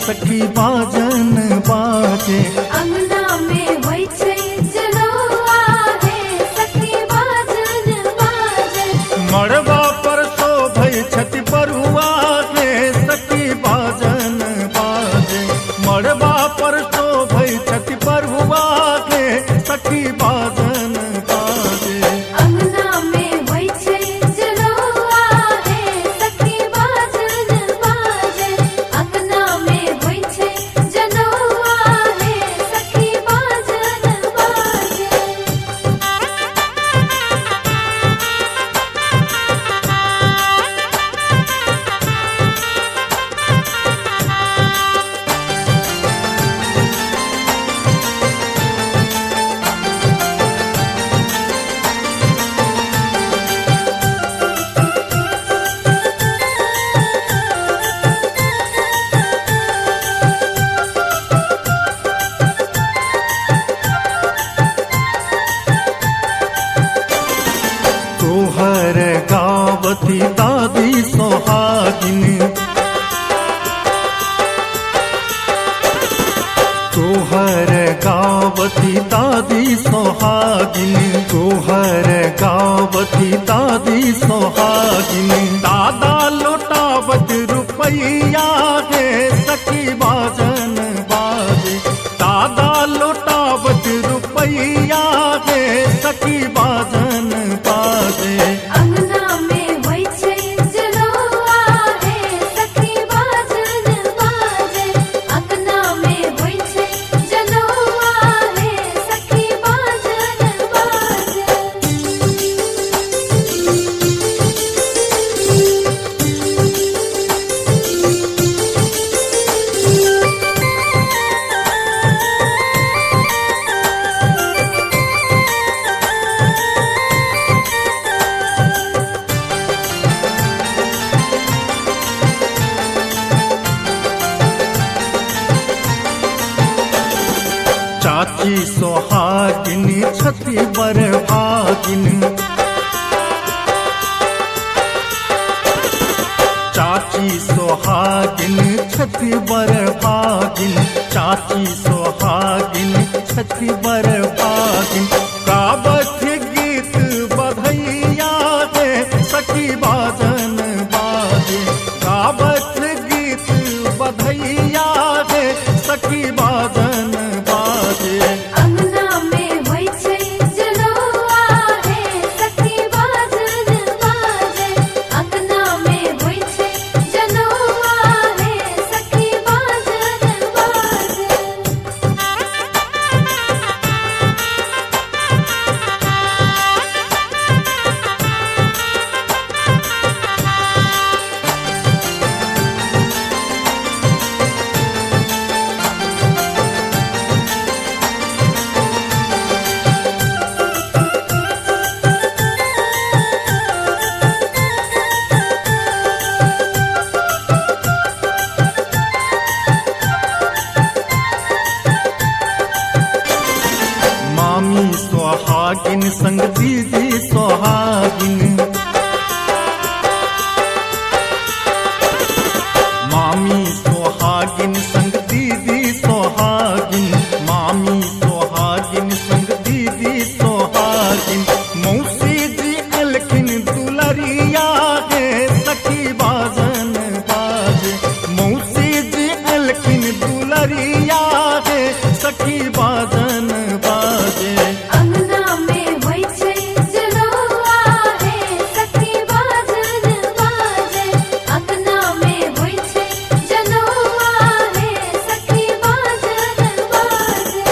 सखी बाजन बाजे। अंगना में होइ छै जनौआ हे सखी बाजन बाजे। मड़वा पर शोभै छथि बरुआ हे सखी बाजन बाजे। मड़वा पर शोभै छथि बरुआ हे सखी बाजन बाजे। अंगना में होइ छै जनौआ हे सखी बाजन बाजे। अंगना में होइ छै जनौआ हे सखी बाजन बाजे। तोहर गावती दादी सोहागिन। तोहर गावती दादी सोहागिन। तोहर गावती दादी सोहागिन। दादा लौटावत रुपैया हे सखी बाजन बाजे। दादा लौटावत रुपैया हे सखी बाजन बाजे। अंगना में होइ छै जनौआ हे सखी बाजन बाजे। अंगना में होइ छै जनौआ हे सखी बाजन बाजे। चाची सोहागिन छति बर भागिन। चाची सोहागिन छति बर भागिन। चाची सोहागिन छति बर भागिन। गावत गीत बधैया हे सखी बाजन बाजे। गावत गीत बधैया हे सखी बाजन बाजे। अंगना में होइ छै जनौआ हे सखी बाजन बाजे। अंगना में होइ छै जनौआ हे सखी बाजन बाजे। मामी सोहागिन संग दीदी सोहागिन। मामी सोहागिन संग दीदी सोहागिन। मामी सोहागिन संग दीदी सोहागिन। मौसी जी अलखिन दुलरिया हे सखी बाजन बाजे। मौसी जी अलखिन दुलरिया हे सखी बाजन बाजे। अंगना में होइ छै जनौआ हे सखी बाजन बाजे। अंगना में होइ छै जनौआ हे सखी बाजन बाजे।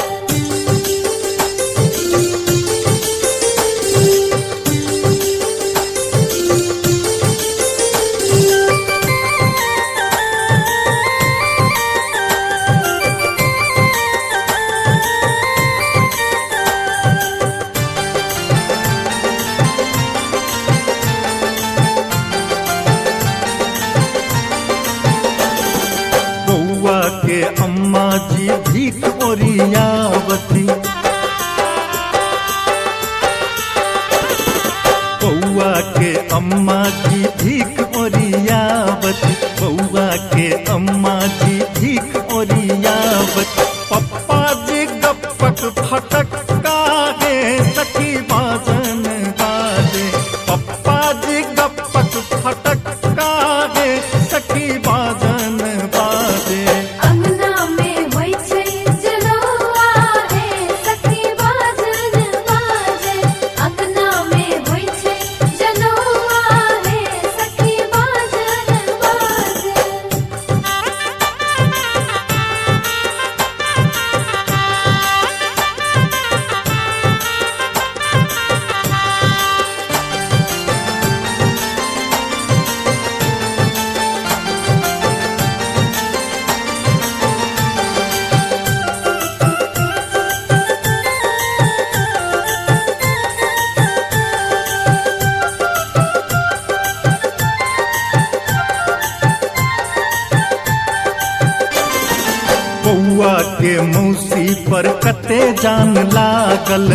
बउआ के अम्मा जी भीख ओरियावती। बउआ के अम्मा जी भीख ओरियावती। बउआ के अम्मा जी भीख बज पप्पा जी गपक फटक काहे सखी बाजन बाजे पप्पा जी गपक फटक काहे सखी बाजन बाजे अंगना में होइ छै जनौआ हे सखी बाजन बाजे अंगना में होइ छै जनौआ हे सखी बाजन बाजे बउआ के मौसी पर कते जान लागल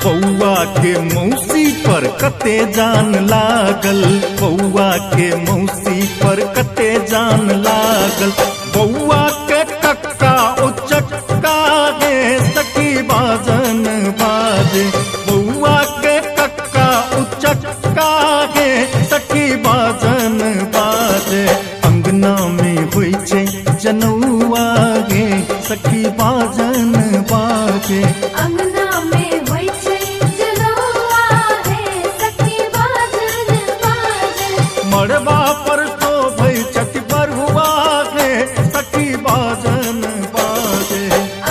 बउआ के मौसी पर कते जान लागल बउआ के मौसी पर कते जान लागल बउआ के कक्का उचक्का गे सखी बाजन बाजे बउआ के कक्का उचक्का गे सखी बाजन बाजे अंगना में होइ छै जनौआ गे सखी बाजन बाजे अंगना में होइ छै जनौआ हे सखी बाजन बाजे मड़बा पर तो भई छठी बरुआ गे सखी बाजन बाजे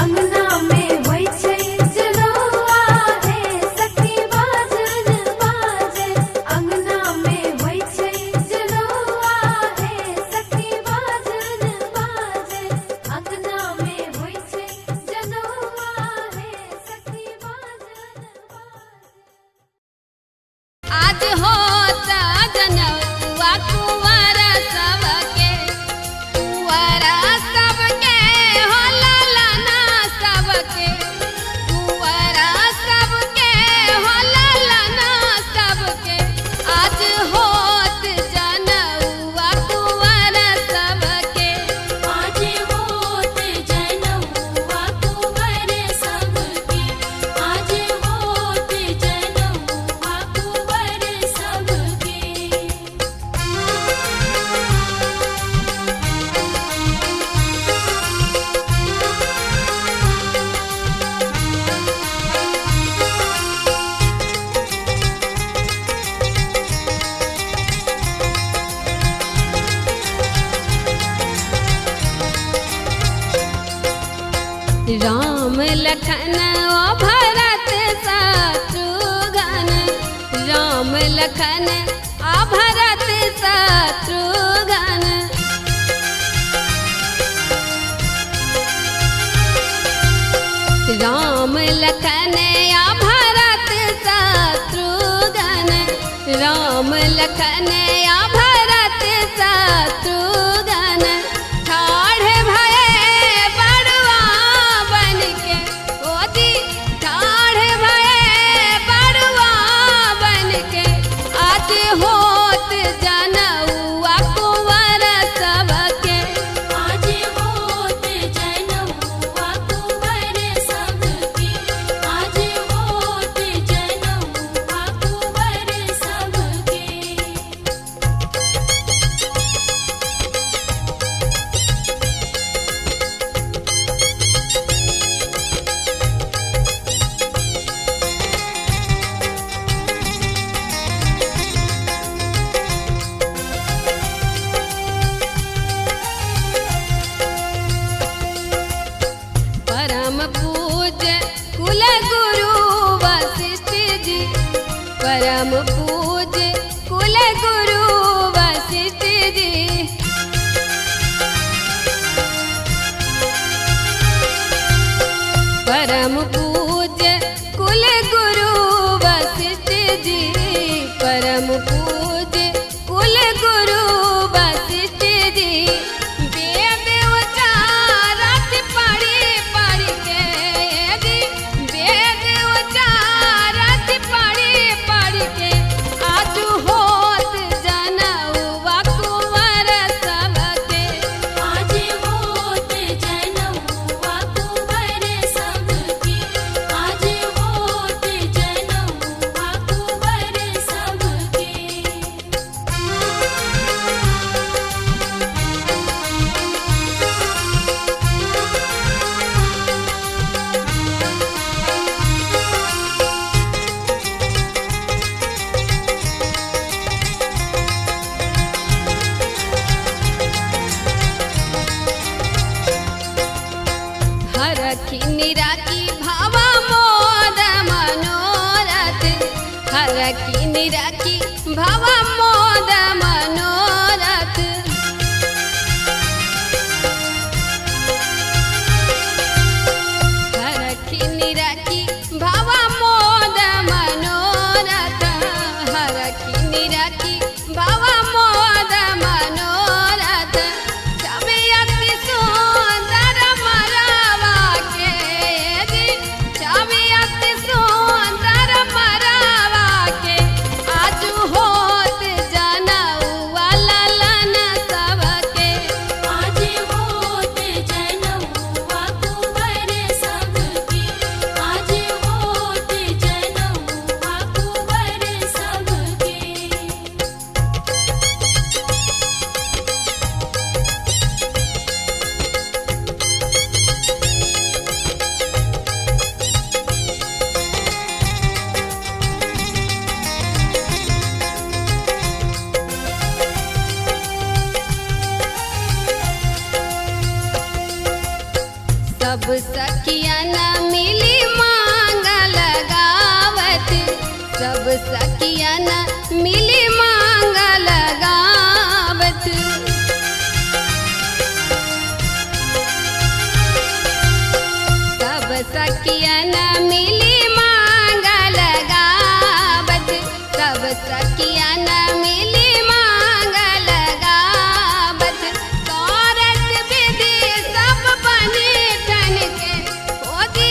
अंगना में होइ छै जनौआ हे सखी बाजन बाजे अंगना में होइ छै जनौआ हे सखी बाजन बाजे अंगना में होइ छै जनौआ हे सखी बाजन बाजे आज होता जनौआ कुंवर सबके हो ललना सबके कुंवर सबके हो ललना सबके आज होत जनौआ कुंवर सबके आज होत जनौआ कुंवर सबके आज होत जनौआ कुंवर सबके राम लखन ओ भरत शत्रुघ्न राम लखन आ भरत शत्रुघ्न राम लखन आ भरत शत्रुघ्न राम लखन आ भरत शत्रुघ्न ठाढ़ भये बड़ुआ बनके ओ जी ठाढ़ भये बड़ुआ बनके आज होत जनौआ कुंवर सबके आज होत जनौआ कुंवर सबके आज होत जनौआ कुंवर सबके परम पूज्य कुल गुरु वशिष्ठ जी परम पूज्य कुल गुरु वशिष्ठ जी परम पूज्य कुल गुरु वशिष्ठ जी परम पूज्य कुल गुरु वशिष्ठ जी वेद उचारत पढ़ी पढ़ के जी वेद उचारत पढ़ी पढ़ के आज होत जनौआ कुंवर सब सब सखियन मिली मांगल गावत, सब सखियन मिली मांगल गावत। सब सखियन मिली मांगल गावत, सब सखियन मिली मांगल गावत। करत विधि सब बने ठन के, खोजी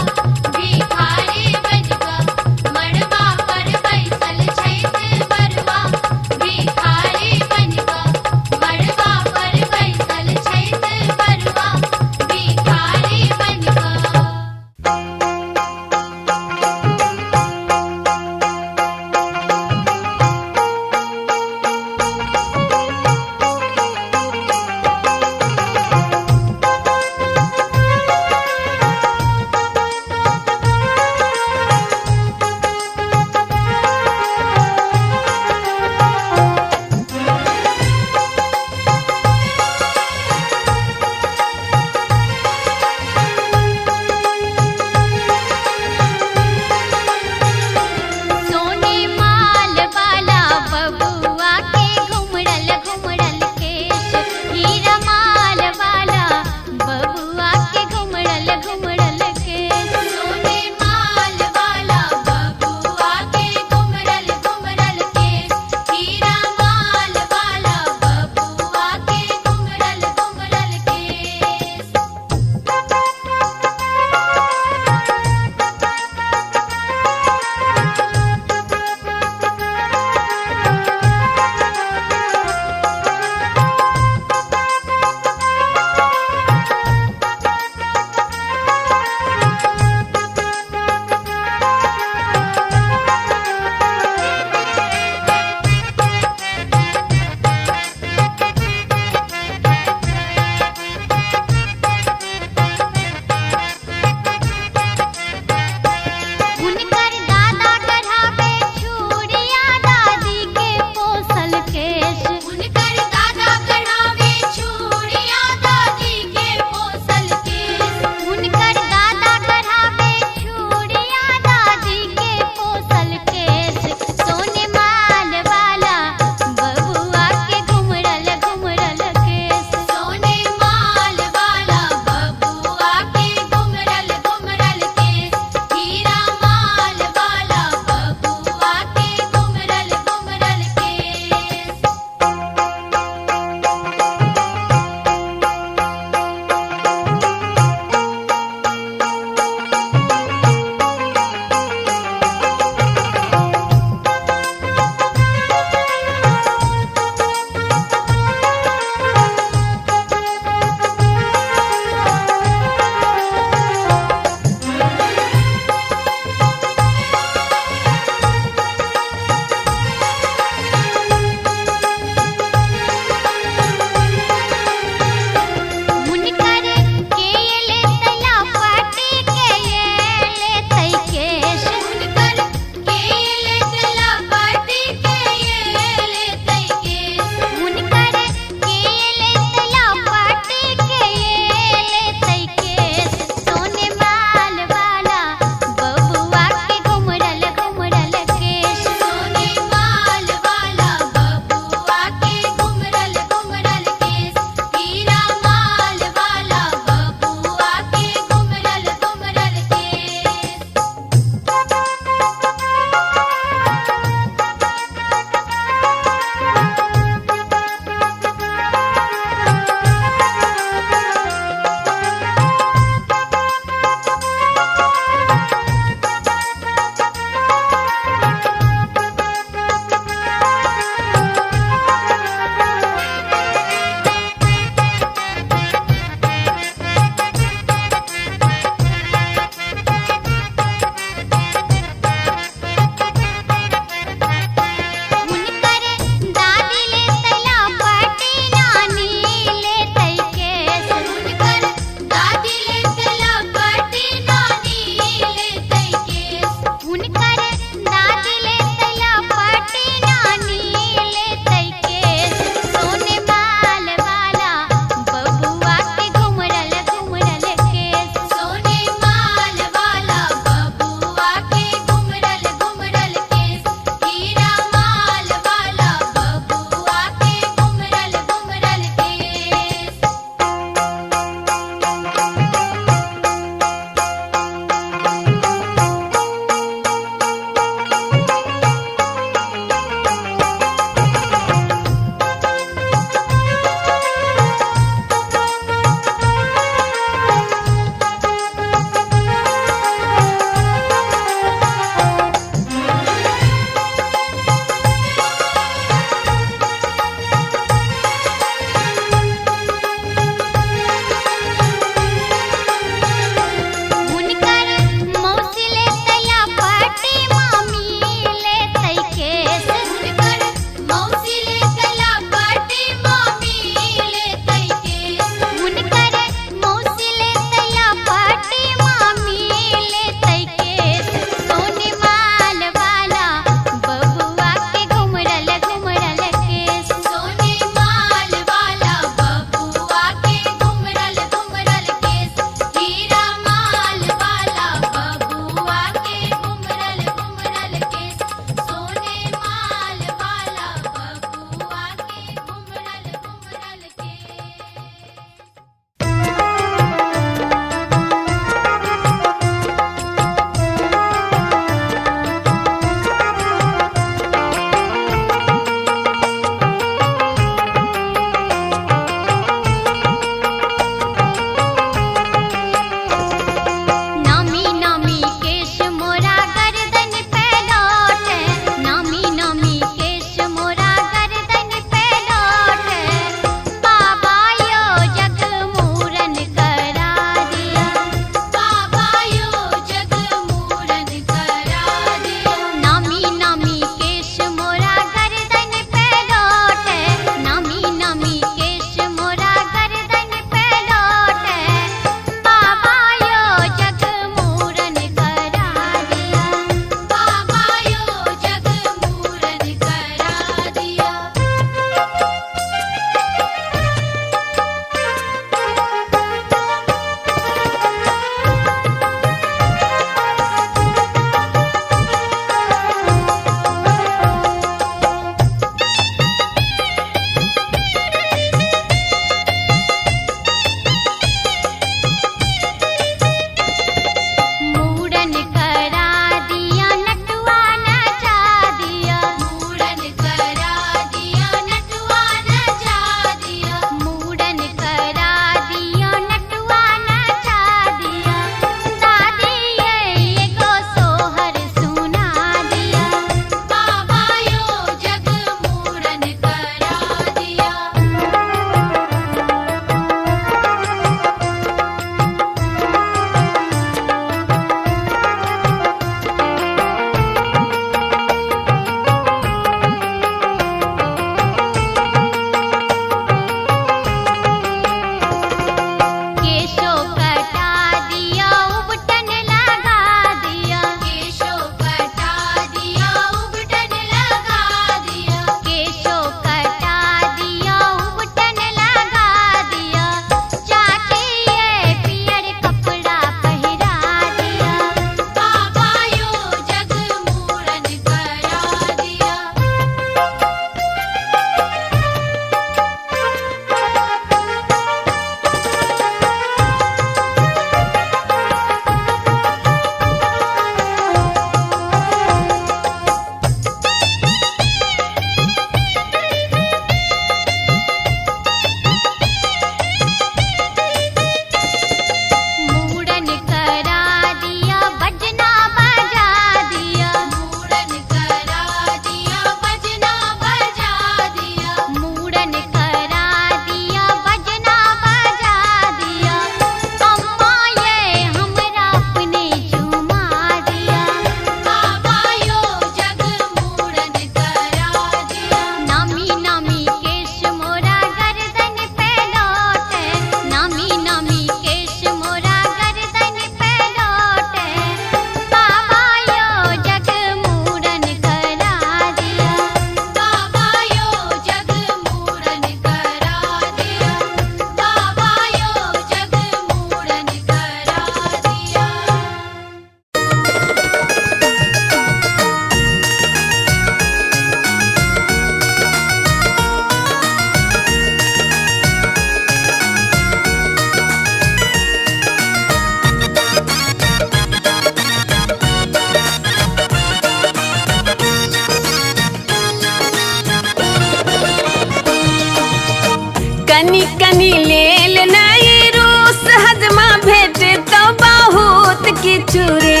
कनी कनी लेल नई रूस हजमा भेटे तो बहुत किछु रे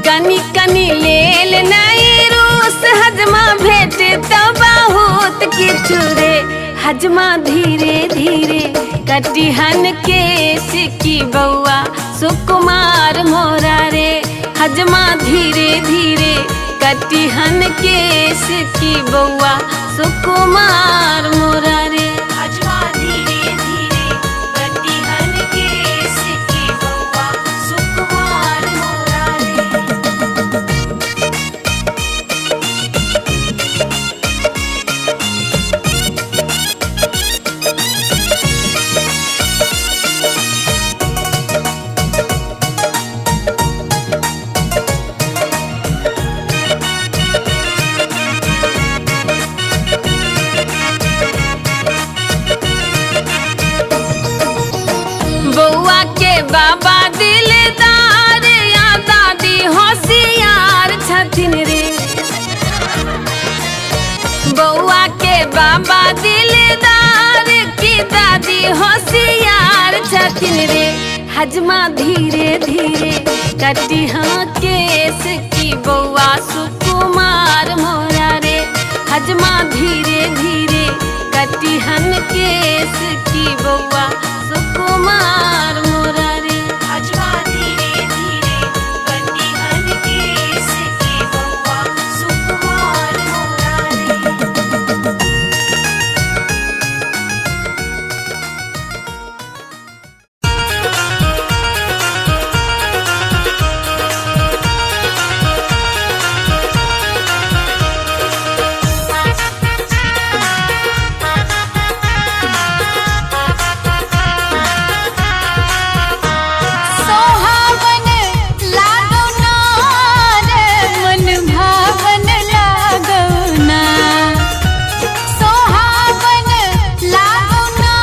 कनी कनी लेल नई रूस हजमा भेटे तो बहुत किछु रे हजमा धीरे धीरे कटिहन केस की बउआ सुकुमार मोरा रे हजमा धीरे धीरे कटिहन केस की बउआ सुकुमार मोरा रे हजमा धीरे धीरे कटिहन केस की बउआ सुकुमार मोरा रे बउआ के बाबा दिलदार या दादी होशियार छथिन रे बउआ के बाबा दिलदार की दादी होशियार छथिन रे हजमा धीरे धीरे कटिहा केस की बउआ सुकुमार मोरा रे हजमा धीरे धीरे कटिहन केस की बउआ सुकुमार मोरा रे हजमा धीरे धीरे कटिहन केस की बउआ सुकुमार मोरा रे सोहावन लागो ना रे मन भावन लागो ना सोहावन लागो ना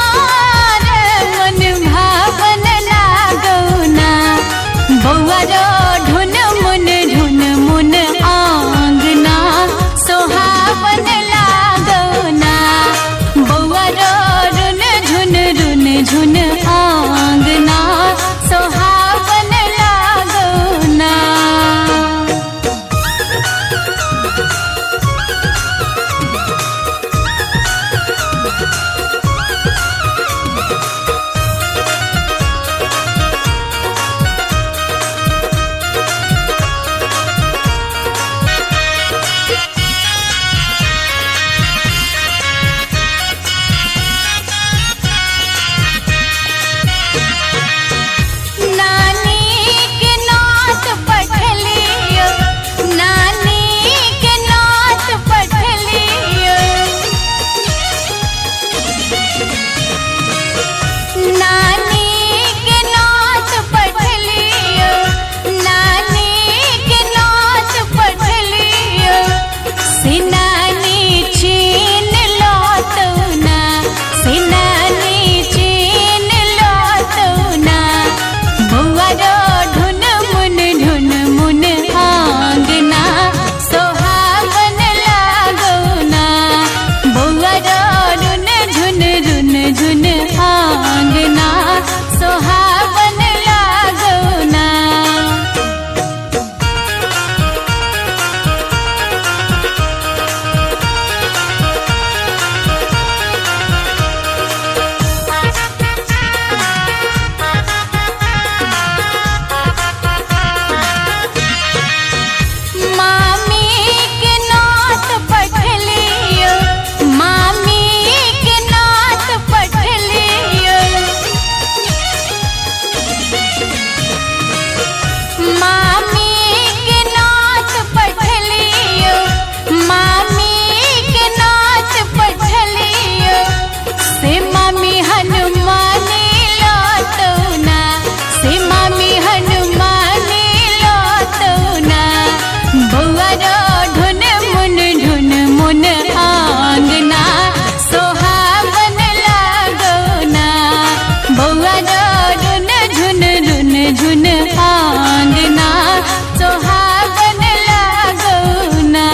रे मन भावन लागो ना बउआ रो ढुन मुन आंगना सोहावन लागो ना बउआ रो रुन झुन आंगना सोहावन लागो ना नानी के नाथ पठलियो नानी के नाथ पठलियो नानी के नाथ पठलियो नानी के नाथ पठलियो सिनानी छीन लो तो ना सिनानी छीन लो तो ना बउआ रो ढुन मुन आंगना सोहावन लागो ना बउआ रो रुन झुन आंगना सोहावन लागो ना मामी के नाथ पठलियो मामी के नाथ पठलियो मामी के नाथ पठलियो मामी के नाथ पठलियो से मामी हनुमानी लौटो ना से मामी हनुमानी लौटो ना बउआ रो ढुन मुन आंगना सोहावन लागो ना बउआ रो रुन झुन आंगना सोहावन लागो ना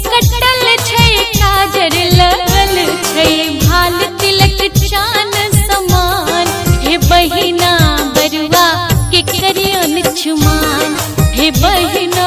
कटल छै काजर लगल छै भाल तिलक चान समान हे बहिना बरुआ के करियन चुमान हे बहिना